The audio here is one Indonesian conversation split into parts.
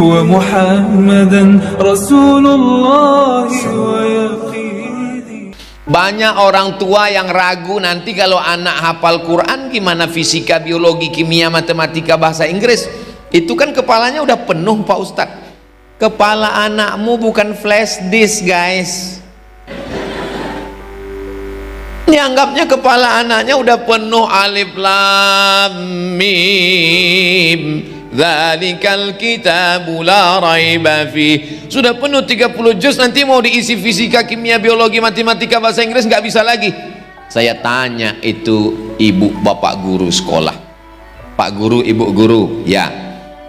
ومحمدا رسول الله ويقيني. Banyak orang tua yang ragu nanti kalau anak hafal Quran gimana fisika, biologi, kimia, matematika, bahasa Inggris. Itu kan kepalanya udah penuh Pak Ustadz. Kepala anakmu bukan flash disk guys. Dianggapnya kepala anaknya udah penuh alif lam mim. Dzalikal kitabu la raiba fi. Sudah penuh 30 juz, nanti mau diisi fisika, kimia, biologi, matematika, bahasa Inggris nggak bisa lagi. Saya tanya itu ibu bapak guru sekolah. Pak guru, ibu guru, ya.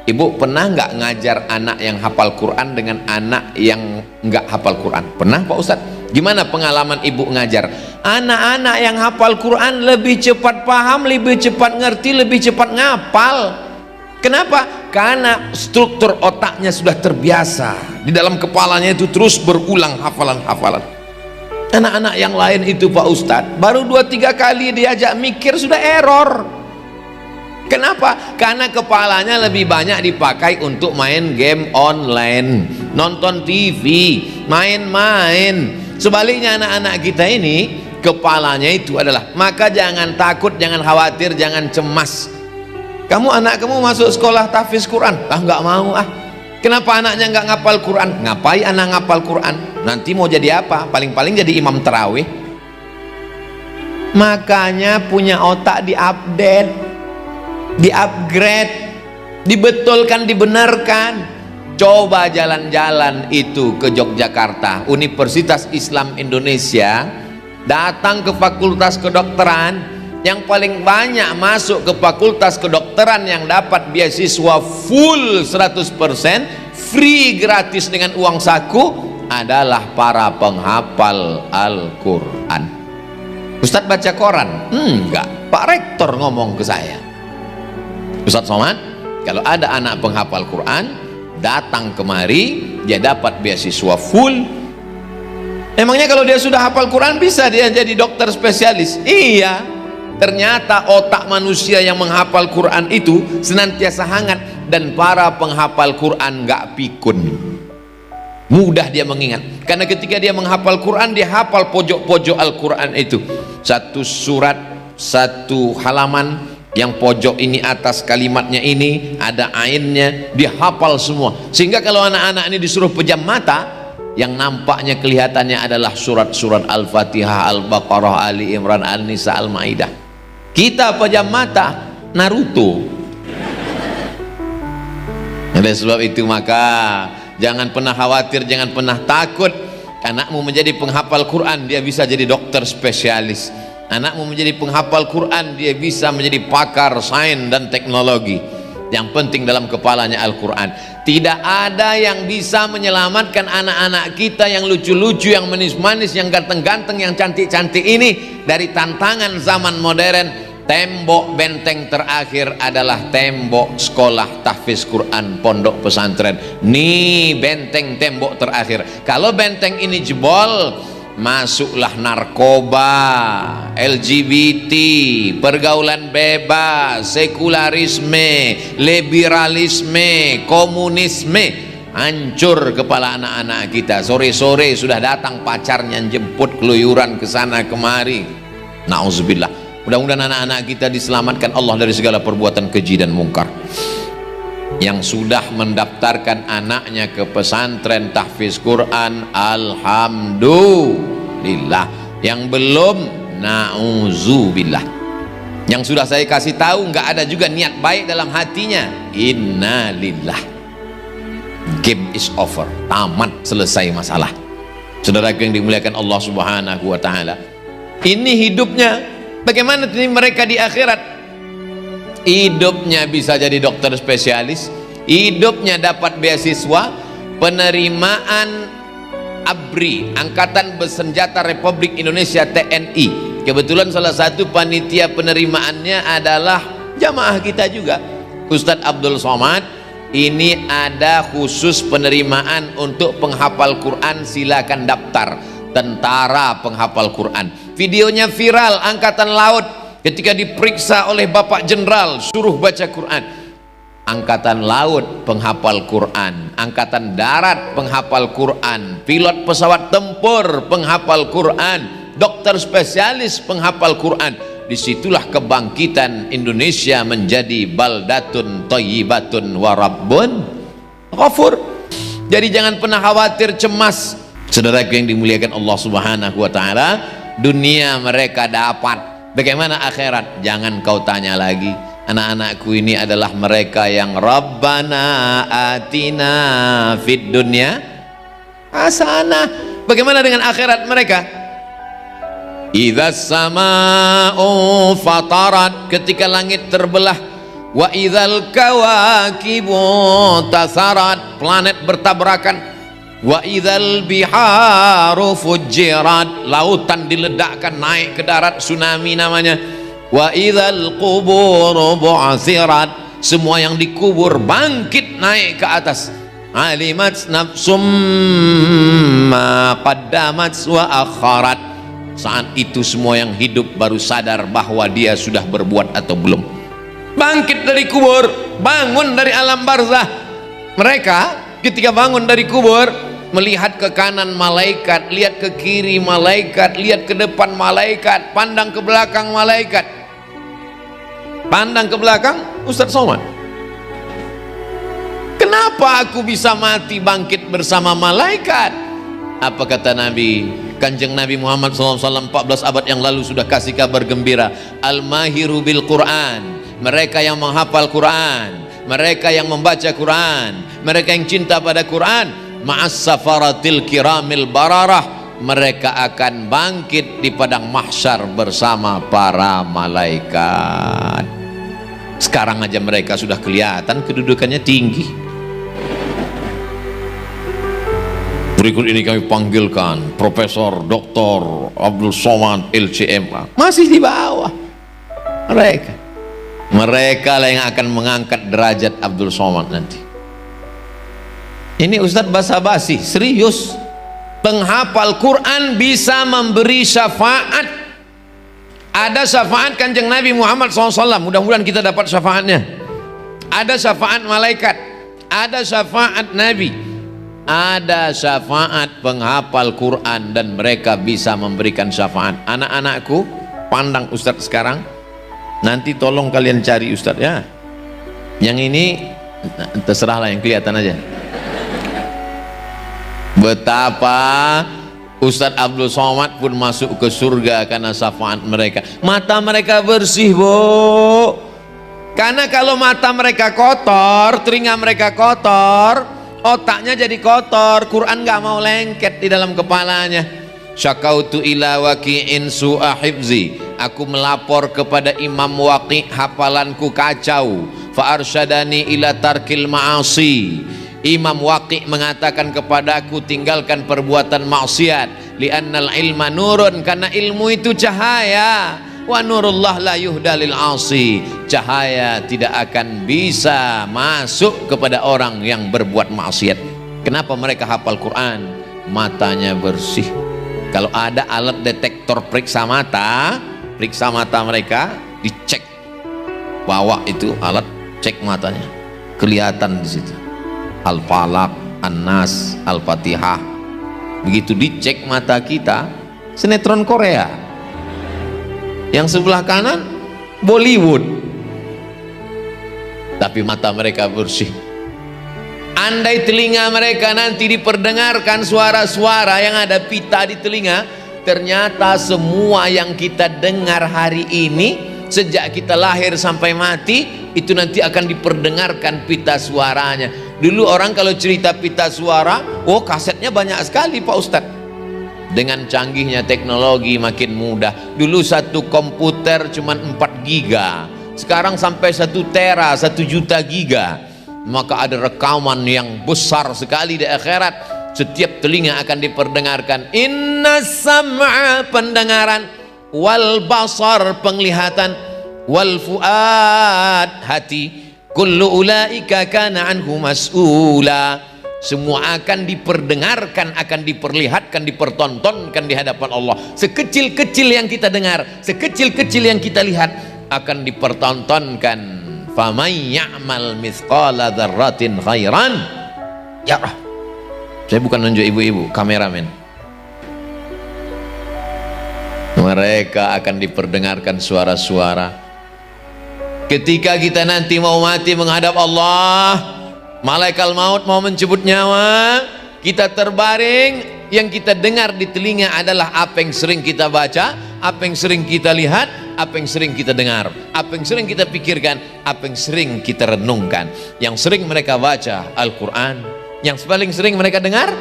Ibu pernah nggak ngajar anak yang hafal Quran dengan anak yang nggak hafal Quran? Pernah Pak Ustadz? Gimana pengalaman ibu ngajar? Anak-anak yang hafal Quran lebih cepat paham, lebih cepat ngerti, lebih cepat ngapal. Kenapa? Karena struktur otaknya sudah terbiasa. Di dalam kepalanya itu terus berulang hafalan-hafalan. Anak-anak yang lain itu Pak Ustadz, baru 2-3 kali diajak mikir sudah error. Kenapa? Karena kepalanya lebih banyak dipakai untuk main game online, nonton TV, main-main. Sebaliknya anak-anak kita ini kepalanya itu adalah, maka jangan takut, jangan khawatir, jangan cemas. Kamu anak kamu masuk sekolah tahfiz Quran, nggak mau ah. Kenapa anaknya nggak ngapal Quran? Ngapain anak ngapal Quran? Nanti mau jadi apa? Paling-paling jadi imam terawih. Makanya punya otak diupdate, di-upgrade, dibetulkan, dibenarkan. Coba jalan-jalan itu ke Yogyakarta, Universitas Islam Indonesia, datang ke Fakultas Kedokteran. Yang paling banyak masuk ke Fakultas Kedokteran yang dapat beasiswa full 100% free, gratis dengan uang saku adalah para penghafal Al-Quran. Ustadz baca koran? Enggak, Pak Rektor ngomong ke saya, Ustadz Somad, kalau ada anak penghafal Quran datang kemari, dia dapat beasiswa full. Emangnya kalau dia sudah hafal Quran bisa dia jadi dokter spesialis? Iya. Ternyata otak manusia yang menghafal Quran itu senantiasa hangat, dan para penghafal Quran nggak pikun, mudah dia mengingat. Karena ketika dia menghafal Quran, dia hafal pojok-pojok Al-Quran itu, satu surat, satu halaman, yang pojok ini atas kalimatnya ini ada ainnya, dia hafal semua. Sehingga kalau anak-anak ini disuruh pejam mata, yang nampaknya kelihatannya adalah surat-surat Al-Fatihah, Al-Baqarah, Ali Imran, An-Nisa, Al-Maidah. Kita pejam mata Naruto. Oleh sebab itu maka jangan pernah khawatir, jangan pernah takut. Anakmu menjadi penghafal Quran, dia bisa jadi dokter spesialis. Anakmu menjadi penghafal Quran, dia bisa menjadi pakar sains dan teknologi. Yang penting dalam kepalanya Al-Quran. Tidak ada yang bisa menyelamatkan anak-anak kita yang lucu-lucu, yang manis-manis, yang ganteng-ganteng, yang cantik-cantik ini dari tantangan zaman modern. Tembok benteng terakhir adalah tembok sekolah tahfiz Quran pondok pesantren. Nih benteng tembok terakhir. Kalau benteng ini jebol, masuklah narkoba, LGBT, pergaulan bebas, sekularisme, liberalisme, komunisme. Hancur kepala anak-anak kita. Sore-sore sudah datang pacarnya jemput keluyuran ke sana kemari. Nauzubillah. Mudah-mudahan anak-anak kita diselamatkan Allah dari segala perbuatan keji dan mungkar. Yang sudah mendaftarkan anaknya ke pesantren tahfiz Quran, alhamdulillah. Yang belum, nauzubillah. Yang sudah saya kasih tahu nggak ada juga niat baik dalam hatinya, innalillah. Game is over, tamat, selesai masalah. Saudara yang dimuliakan Allah Subhanahu wa taala, ini hidupnya bagaimana mereka di akhirat? Hidupnya bisa jadi dokter spesialis, hidupnya dapat beasiswa, penerimaan ABRI, Angkatan Bersenjata Republik Indonesia, TNI. Kebetulan salah satu panitia penerimaannya adalah jamaah kita juga, Ustadz Abdul Somad. Ini ada khusus penerimaan untuk penghafal Quran, silakan daftar. Tentara penghafal Quran. Videonya viral, Angkatan Laut ketika diperiksa oleh Bapak Jenderal suruh baca Quran. Angkatan laut penghafal Quran, angkatan darat penghafal Quran, pilot pesawat tempur penghafal Quran, dokter spesialis penghafal Quran. Disitulah kebangkitan Indonesia menjadi baldatun thayyibatun wa rabbun ghafur. Jadi jangan pernah khawatir, cemas. Saudaraku yang dimuliakan Allah Subhanahu wa taala, dunia mereka dapat, bagaimana akhirat? Jangan kau tanya lagi. Anak-anakku ini adalah mereka yang Rabbana atina fid dunya hasanah. Bagaimana dengan akhirat mereka? Idza sama'u fatarat, ketika langit terbelah, wa idzal kawakibu tasarat, planet bertabrakan, wa idzal biharu fujirat, lautan diledakkan naik ke darat, tsunami namanya, wa idzal quburu bu'athirat, semua yang dikubur bangkit naik ke atas, alimat nafsum ma qaddamat wa akharat. Saat itu semua yang hidup baru sadar bahwa dia sudah berbuat atau belum. Bangkit dari kubur, bangun dari alam barzah. Mereka ketika bangun dari kubur, melihat ke kanan malaikat, lihat ke kiri malaikat, lihat ke depan malaikat, pandang ke belakang malaikat. Pandang ke belakang, Ustaz Somad, kenapa aku bisa mati bangkit bersama malaikat? Apa kata Nabi? Kanjeng Nabi Muhammad SAW 14 abad yang lalu sudah kasih kabar gembira. Al-mahiru bil Quran, mereka yang menghafal Quran, mereka yang membaca Quran, mereka yang cinta pada Quran, ma'as safaratil kiramil bararah, mereka akan bangkit di padang mahsyar bersama para malaikat. Sekarang aja mereka sudah kelihatan kedudukannya tinggi. Berikut ini kami panggilkan Profesor Dr. Abdul Somad LCMA, masih di bawah mereka. Mereka lah yang akan mengangkat derajat Abdul Somad nanti. Ini Ustadz basa-basi, serius. Penghafal Quran bisa memberi syafaat. Ada syafaat Kanjeng Nabi Muhammad SAW, mudah-mudahan kita dapat syafaatnya. Ada syafaat malaikat, ada syafaat Nabi, ada syafaat penghafal Quran, dan mereka bisa memberikan syafaat. Anak-anakku, pandang Ustadz sekarang, nanti tolong kalian cari Ustadz ya. Yang ini terserahlah, yang kelihatan aja. Betapa Ustadz Abdul Somad pun masuk ke surga karena syafaat mereka. Mata mereka bersih, Bu. Karena kalau mata mereka kotor, telinga mereka kotor, otaknya jadi kotor, Quran gak mau lengket di dalam kepalanya. Syakautu ila waqi'in su'a hifzi, aku melapor kepada Imam Waqi', hafalanku kacau. Fa arsyadani ila tarkil ma'asi, Imam Waqi' mengatakan kepadaku tinggalkan perbuatan maksiat. Li'annal ilma nurun, karena ilmu itu cahaya. Wa nurullah la yuhda lil asi, cahaya tidak akan bisa masuk kepada orang yang berbuat maksiat. Kenapa mereka hafal Quran? Matanya bersih. Kalau ada alat detektor periksa mata mereka dicek, bawa itu alat cek matanya, kelihatan di situ Al-Falaq, An-Nas, Al-Fatihah. Begitu dicek mata kita, sinetron Korea. Yang sebelah kanan Bollywood, tapi mata mereka bersih. Andai telinga mereka nanti diperdengarkan suara-suara yang ada pita di telinga, ternyata semua yang kita dengar hari ini sejak kita lahir sampai mati itu nanti akan diperdengarkan pita suaranya. Dulu orang kalau cerita pita suara, oh kasetnya banyak sekali Pak Ustadz. Dengan canggihnya teknologi makin mudah. Dulu satu komputer cuma 4 giga, sekarang sampai 1 tera, 1 juta giga. Maka ada rekaman yang besar sekali di akhirat. Setiap telinga akan diperdengarkan. Inna sam'a, pendengaran, wal basar, penglihatan, wal fuad, hati, kullu ulaika kana anhu mas'ula, semua akan diperdengarkan, akan diperlihatkan, dipertontonkan di hadapan Allah. Sekecil-kecil yang kita dengar, sekecil-kecil yang kita lihat akan dipertontonkan. faman ya'mal mithqala dzarratin khairan yarah. Saya bukan nunjuk ibu-ibu, kameramen. Mereka akan diperdengarkan suara-suara. Ketika kita nanti mau mati menghadap Allah, malaikat maut mau mencabut nyawa, kita terbaring, yang kita dengar di telinga adalah apa yang sering kita baca, apa yang sering kita lihat, apa yang sering kita dengar, apa yang sering kita pikirkan, apa yang sering kita renungkan. Yang sering mereka baca Al-Quran, yang paling sering mereka dengar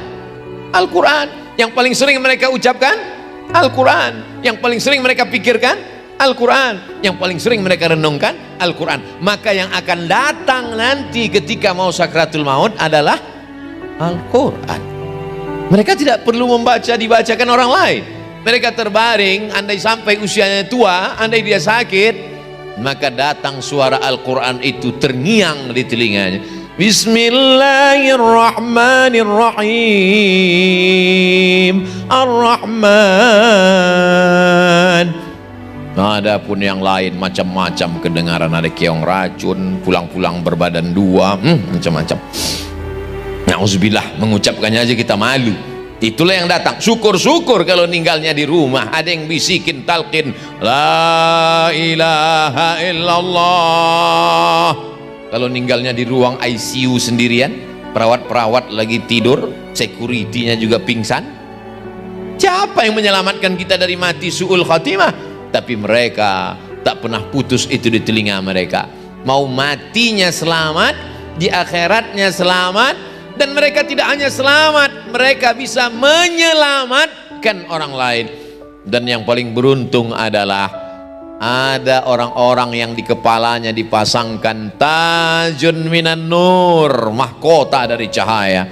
Al-Quran, yang paling sering mereka ucapkan Al-Quran, yang paling sering mereka pikirkan Al-Quran, yang paling sering mereka renungkan Al-Quran. Maka yang akan datang nanti ketika mau sakratul maut adalah Al-Quran. Mereka tidak perlu dibacakan orang lain. Mereka terbaring, andai sampai usianya tua, andai dia sakit, maka datang suara Al-Quran itu terngiang di telinganya. Bismillahirrahmanirrahim. Ar-Rahman. Adapun yang lain macam-macam kedengaran, ada keong racun, pulang-pulang berbadan dua, macam-macam. Na'udzubillah, mengucapkannya aja kita malu. Itulah yang datang. Syukur-syukur kalau ninggalnya di rumah, ada yang bisikin talqin la ilaha illallah. Kalau ninggalnya di ruang ICU sendirian, perawat-perawat lagi tidur, security-nya juga pingsan, siapa yang menyelamatkan kita dari mati su'ul khatimah? Tapi mereka tak pernah putus itu di telinga mereka. Mau matinya selamat, di akhiratnya selamat, dan mereka tidak hanya selamat, mereka bisa menyelamatkan orang lain. Dan yang paling beruntung adalah ada orang-orang yang di kepalanya dipasangkan tajun minan nur, mahkota dari cahaya.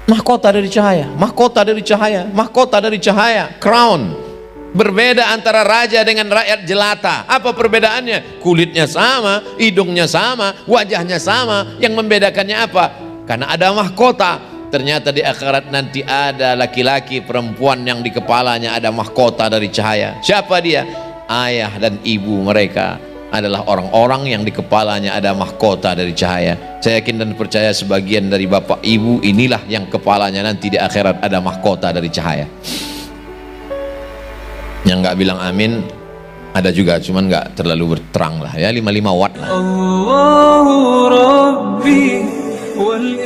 Mahkota dari cahaya, mahkota dari cahaya, mahkota dari cahaya, crown. Berbeda antara raja dengan rakyat jelata. Apa perbedaannya? Kulitnya sama, hidungnya sama, wajahnya sama. Yang membedakannya apa? Karena ada mahkota. Ternyata di akhirat nanti ada laki-laki perempuan yang di kepalanya ada mahkota dari cahaya. Siapa dia? Ayah dan ibu mereka adalah orang-orang yang di kepalanya ada mahkota dari cahaya. Saya yakin dan percaya sebagian dari bapak ibu inilah yang kepalanya nanti di akhirat ada mahkota dari cahaya. Yang nggak bilang amin ada juga, cuman nggak terlalu berterang lah ya, 55 watt lah. Allahu Rabbi wal